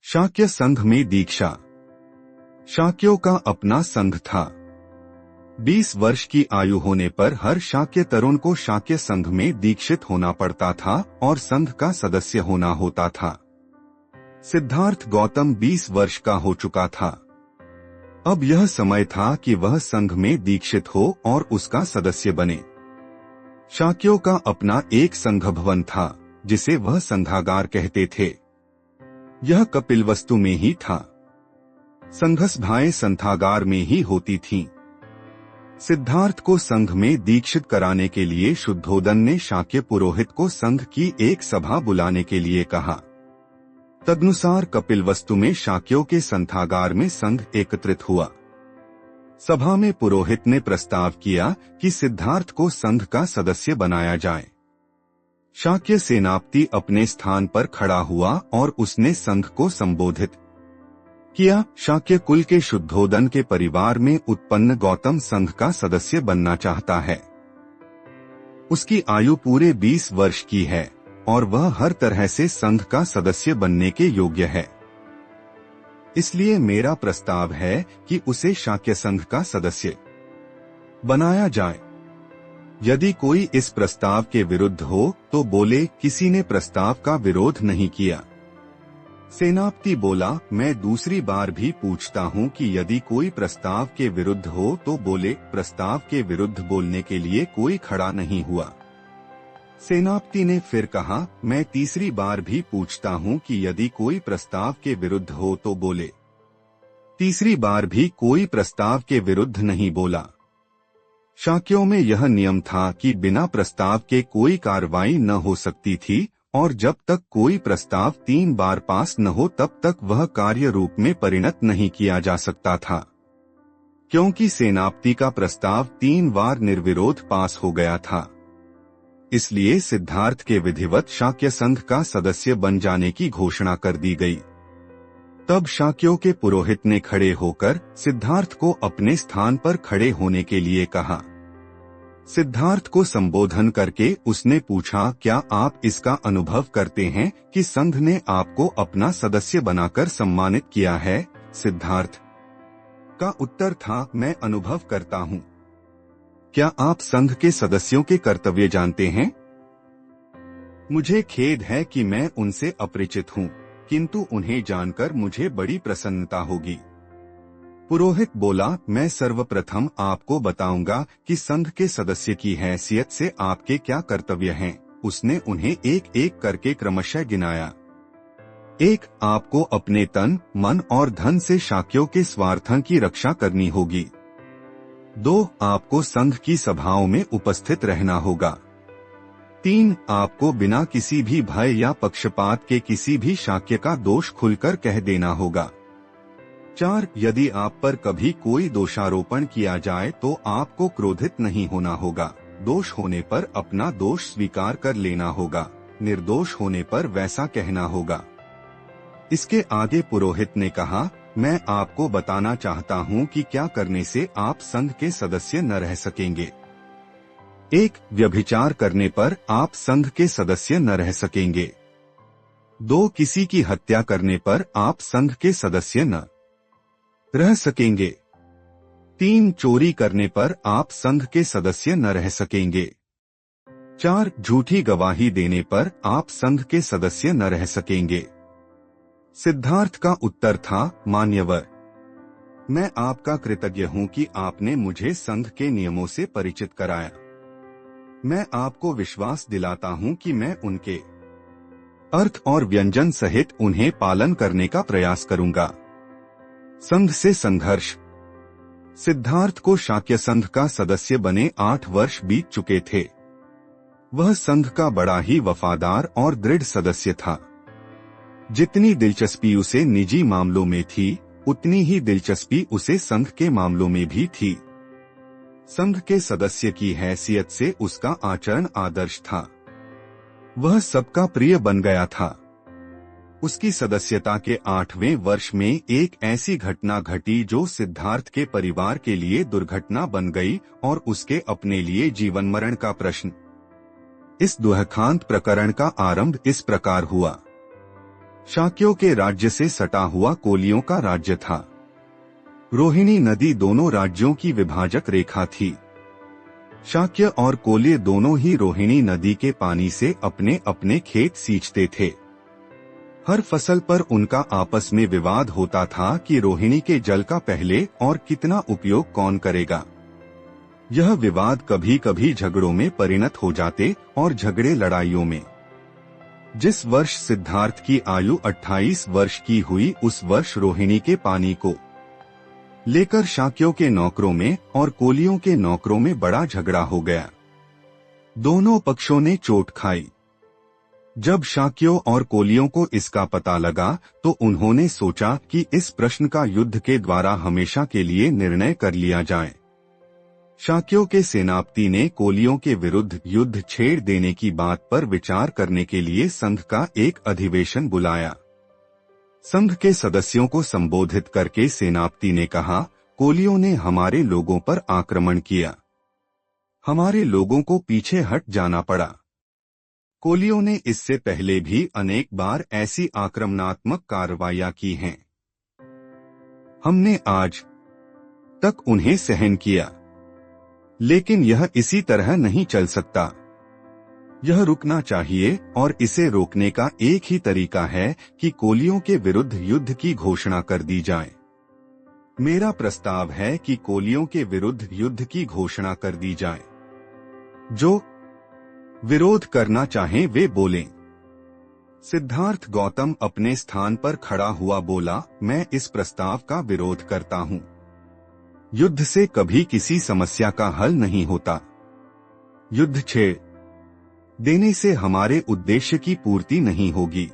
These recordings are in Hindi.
शाक्य संघ में दीक्षा। शाक्यों का अपना संघ था। 20 वर्ष की आयु होने पर हर शाक्य तरुण को शाक्य संघ में दीक्षित होना पड़ता था और संघ का सदस्य होना होता था। सिद्धार्थ गौतम 20 वर्ष का हो चुका था। अब यह समय था कि वह संघ में दीक्षित हो और उसका सदस्य बने। शाक्यों का अपना एक संघ भवन था जिसे वह संघागार कहते थे। यह कपिलवस्तु में ही था। संघ सभाएं संघागार में ही होती थीं। सिद्धार्थ को संघ में दीक्षित कराने के लिए शुद्धोदन ने शाक्य पुरोहित को संघ की एक सभा बुलाने के लिए कहा। तदनुसार कपिलवस्तु में शाक्यों के संघागार में संघ एकत्रित हुआ। सभा में पुरोहित ने प्रस्ताव किया कि सिद्धार्थ को संघ का सदस्य बनाया जाए। शाक्य सेनापति अपने स्थान पर खड़ा हुआ और उसने संघ को संबोधित किया। शाक्य कुल के शुद्धोदन के परिवार में उत्पन्न गौतम संघ का सदस्य बनना चाहता है। उसकी आयु पूरे 20 वर्ष की है और वह हर तरह से संघ का सदस्य बनने के योग्य है। इसलिए मेरा प्रस्ताव है कि उसे शाक्य संघ का सदस्य बनाया जाए। यदि कोई इस प्रस्ताव के विरुद्ध हो तो बोले। किसी ने प्रस्ताव का विरोध नहीं किया। सेनापति बोला, मैं दूसरी बार भी पूछता हूँ कि यदि कोई प्रस्ताव के विरुद्ध हो तो बोले। प्रस्ताव के विरुद्ध बोलने के लिए कोई खड़ा नहीं हुआ। सेनापति ने फिर कहा, मैं तीसरी बार भी पूछता हूँ कि यदि कोई प्रस्ताव के विरुद्ध हो तो बोले। तीसरी बार भी कोई प्रस्ताव के विरुद्ध नहीं बोला। शाक्यों में यह नियम था कि बिना प्रस्ताव के कोई कार्रवाई न हो सकती थी और जब तक कोई प्रस्ताव 3 बार पास न हो तब तक वह कार्य रूप में परिणत नहीं किया जा सकता था। क्योंकि सेनापति का प्रस्ताव 3 बार निर्विरोध पास हो गया था, इसलिए सिद्धार्थ के विधिवत शाक्य संघ का सदस्य बन जाने की घोषणा कर दी गई। तब शाक्यों के पुरोहित ने खड़े होकर सिद्धार्थ को अपने स्थान पर खड़े होने के लिए कहा। सिद्धार्थ को संबोधन करके उसने पूछा, क्या आप इसका अनुभव करते हैं कि संघ ने आपको अपना सदस्य बनाकर सम्मानित किया है? सिद्धार्थ का उत्तर था, मैं अनुभव करता हूँ। क्या आप संघ के सदस्यों के कर्तव्य जानते हैं? मुझे खेद है कि मैं उनसे अपरिचित हूँ, किंतु उन्हें जानकर मुझे बड़ी प्रसन्नता होगी। पुरोहित बोला, मैं सर्वप्रथम आपको बताऊंगा कि संघ के सदस्य की हैसियत से आपके क्या कर्तव्य हैं। उसने उन्हें एक एक करके क्रमशः गिनाया। 1. आपको अपने तन, मन और धन से शाक्यों के स्वार्थों की रक्षा करनी होगी। 2. आपको संघ की सभाओं में उपस्थित रहना होगा। 3. आपको बिना किसी भी भय या पक्षपात के किसी भी शाक्य का दोष खुलकर कह देना होगा। 4. यदि आप पर कभी कोई दोषारोपण किया जाए तो आपको क्रोधित नहीं होना होगा। दोष होने पर अपना दोष स्वीकार कर लेना होगा। निर्दोष होने पर वैसा कहना होगा। इसके आगे पुरोहित ने कहा, मैं आपको बताना चाहता हूँ कि क्या करने से आप संघ के सदस्य न रह सकेंगे। 1. व्यभिचार करने पर आप संघ के सदस्य न रह सकेंगे। 2. किसी की हत्या करने पर आप संघ के सदस्य न रह सकेंगे। 3. चोरी करने पर आप संघ के सदस्य न रह सकेंगे। 4. झूठी गवाही देने पर आप संघ के सदस्य न रह सकेंगे। सिद्धार्थ का उत्तर था, मान्यवर, मैं आपका कृतज्ञ हूँ कि आपने मुझे संघ के नियमों से परिचित कराया। मैं आपको विश्वास दिलाता हूँ कि मैं उनके अर्थ और व्यंजन सहित उन्हें पालन करने का प्रयास करूंगा। संघ से संघर्ष। सिद्धार्थ को शाक्य संघ का सदस्य बने 8 वर्ष बीत चुके थे। वह संघ का बड़ा ही वफादार और दृढ़ सदस्य था। जितनी दिलचस्पी उसे निजी मामलों में थी, उतनी ही दिलचस्पी उसे संघ के मामलों में भी थी। संघ के सदस्य की हैसियत से उसका आचरण आदर्श था। वह सबका प्रिय बन गया था। उसकी सदस्यता के 8वें वर्ष में एक ऐसी घटना घटी जो सिद्धार्थ के परिवार के लिए दुर्घटना बन गई और उसके अपने लिए जीवन मरण का प्रश्न। इस दुखदांत प्रकरण का आरंभ इस प्रकार हुआ। शाक्यों के राज्य से सटा हुआ कोलियों का राज्य था। रोहिणी नदी दोनों राज्यों की विभाजक रेखा थी। शाक्य और कोल्य दोनों ही रोहिणी नदी के पानी से अपने अपने खेत सींचते थे। हर फसल पर उनका आपस में विवाद होता था कि रोहिणी के जल का पहले और कितना उपयोग कौन करेगा। यह विवाद कभी कभी झगड़ों में परिणत हो जाते और झगड़े लड़ाइयों में। जिस वर्ष सिद्धार्थ की आयु 28 वर्ष की हुई, उस वर्ष रोहिणी के पानी को लेकर शाक्यों के नौकरों में और कोलियों के नौकरों में बड़ा झगड़ा हो गया। दोनों पक्षों ने चोट खाई। जब शाक्यों और कोलियों को इसका पता लगा तो उन्होंने सोचा कि इस प्रश्न का युद्ध के द्वारा हमेशा के लिए निर्णय कर लिया जाए। शाक्यों के सेनापति ने कोलियों के विरुद्ध युद्ध छेड़ देने की बात पर विचार करने के लिए संघ का एक अधिवेशन बुलाया। संघ के सदस्यों को संबोधित करके सेनापति ने कहा, कोलियों ने हमारे लोगों पर आक्रमण किया। हमारे लोगों को पीछे हट जाना पड़ा। कोलियों ने इससे पहले भी अनेक बार ऐसी आक्रमणात्मक कार्रवाइयां की हैं। हमने आज तक उन्हें सहन किया, लेकिन यह इसी तरह नहीं चल सकता। यह रुकना चाहिए और इसे रोकने का एक ही तरीका है कि कोलियों के विरुद्ध युद्ध की घोषणा कर दी जाए। मेरा प्रस्ताव है कि कोलियों के विरुद्ध युद्ध की घोषणा कर दी जाए। जो विरोध करना चाहें वे बोलें। सिद्धार्थ गौतम अपने स्थान पर खड़ा हुआ बोला, मैं इस प्रस्ताव का विरोध करता हूं। युद्ध से कभी किसी समस्या का हल नहीं होता। युद्ध छेड़ देने से हमारे उद्देश्य की पूर्ति नहीं होगी।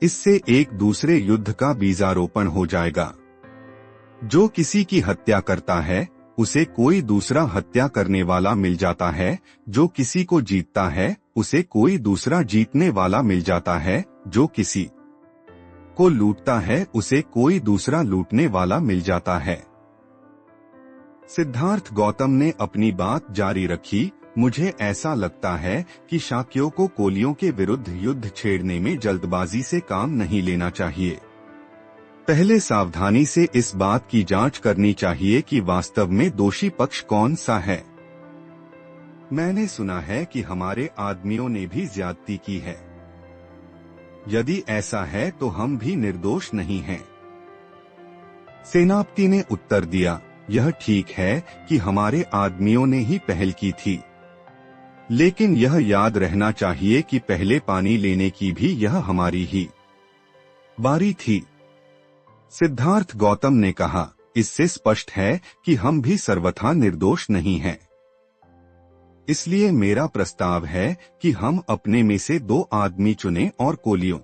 इससे एक दूसरे युद्ध का बीजारोपण हो जाएगा। जो किसी की हत्या करता है उसे कोई दूसरा हत्या करने वाला मिल जाता है। जो किसी को जीतता है उसे कोई दूसरा जीतने वाला मिल जाता है। जो किसी को लूटता है उसे कोई दूसरा लूटने वाला मिल जाता है। सिद्धार्थ गौतम ने अपनी बात जारी रखी, मुझे ऐसा लगता है कि शाक्यों को कोलियों के विरुद्ध युद्ध छेड़ने में जल्दबाजी से काम नहीं लेना चाहिए। पहले सावधानी से इस बात की जांच करनी चाहिए कि वास्तव में दोषी पक्ष कौन सा है। मैंने सुना है कि हमारे आदमियों ने भी ज्यादती की है। यदि ऐसा है तो हम भी निर्दोष नहीं हैं। सेनापति ने उत्तर दिया, यह ठीक है कि हमारे आदमियों ने ही पहल की थी, लेकिन यह याद रहना चाहिए कि पहले पानी लेने की भी यह हमारी ही बारी थी। सिद्धार्थ गौतम ने कहा, इससे स्पष्ट है कि हम भी सर्वथा निर्दोष नहीं हैं। इसलिए मेरा प्रस्ताव है कि हम अपने में से 2 आदमी चुनें और कोलियों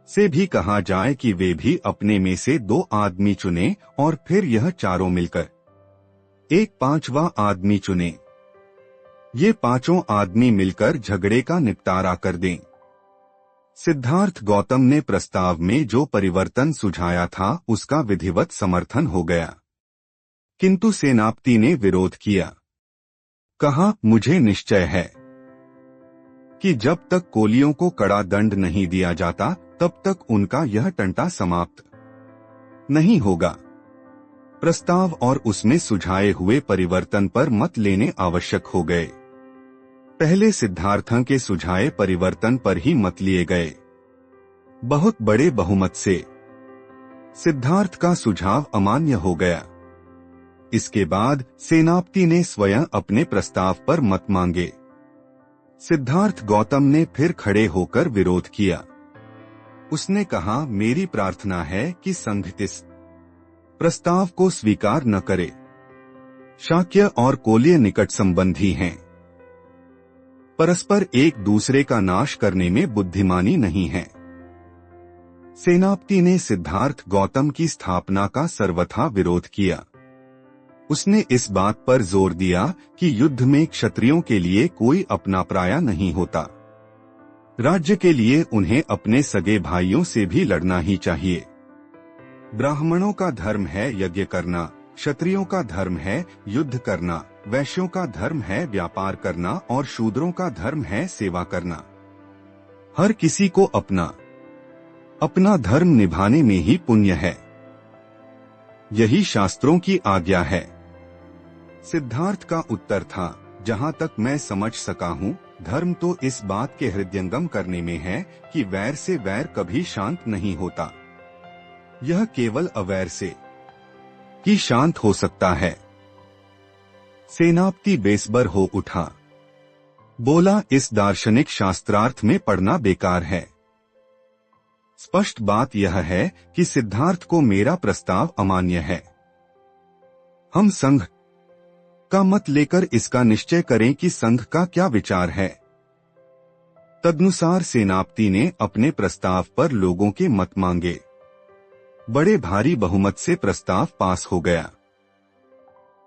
से भी कहा जाए कि वे भी अपने में से 2 आदमी चुनें और फिर यह चारों मिलकर एक 5वां आदमी चुनें। ये 5 आदमी मिलकर झगड़े का निपटारा कर दें। सिद्धार्थ गौतम ने प्रस्ताव में जो परिवर्तन सुझाया था उसका विधिवत समर्थन हो गया, किंतु सेनापति ने विरोध किया। कहा, मुझे निश्चय है कि जब तक कोलियों को कड़ा दंड नहीं दिया जाता तब तक उनका यह टंटा समाप्त नहीं होगा। प्रस्ताव और उसमें सुझाए हुए परिवर्तन पर मत लेने आवश्यक हो गए। पहले सिद्धार्थों के सुझाए परिवर्तन पर ही मत लिए गए। बहुत बड़े बहुमत से सिद्धार्थ का सुझाव अमान्य हो गया। इसके बाद सेनापति ने स्वयं अपने प्रस्ताव पर मत मांगे। सिद्धार्थ गौतम ने फिर खड़े होकर विरोध किया। उसने कहा, मेरी प्रार्थना है कि संघ इस प्रस्ताव को स्वीकार न करे। शाक्य और कोल्य निकट संबंधी हैं। परस्पर एक दूसरे का नाश करने में बुद्धिमानी नहीं है। सेनापति ने सिद्धार्थ गौतम की स्थापना का सर्वथा विरोध किया। उसने इस बात पर जोर दिया कि युद्ध में क्षत्रियों के लिए कोई अपना पराया नहीं होता। राज्य के लिए उन्हें अपने सगे भाइयों से भी लड़ना ही चाहिए। ब्राह्मणों का धर्म है यज्ञ करना, क्षत्रियों का धर्म है युद्ध करना, वैश्यों का धर्म है व्यापार करना और शूद्रों का धर्म है सेवा करना। हर किसी को अपना अपना धर्म निभाने में ही पुण्य है। यही शास्त्रों की आज्ञा है। सिद्धार्थ का उत्तर था, जहाँ तक मैं समझ सका हूँ, धर्म तो इस बात के हृदयंगम करने में है कि वैर से वैर कभी शांत नहीं होता। यह केवल अवैर से ही शांत हो सकता है। सेनापति बेसबर हो उठा। बोला, इस दार्शनिक शास्त्रार्थ में पढ़ना बेकार है। स्पष्ट बात यह है कि सिद्धार्थ को मेरा प्रस्ताव अमान्य है। हम संघ का मत लेकर इसका निश्चय करें कि संघ का क्या विचार है। तदनुसार सेनापति ने अपने प्रस्ताव पर लोगों के मत मांगे। बड़े भारी बहुमत से प्रस्ताव पास हो गया।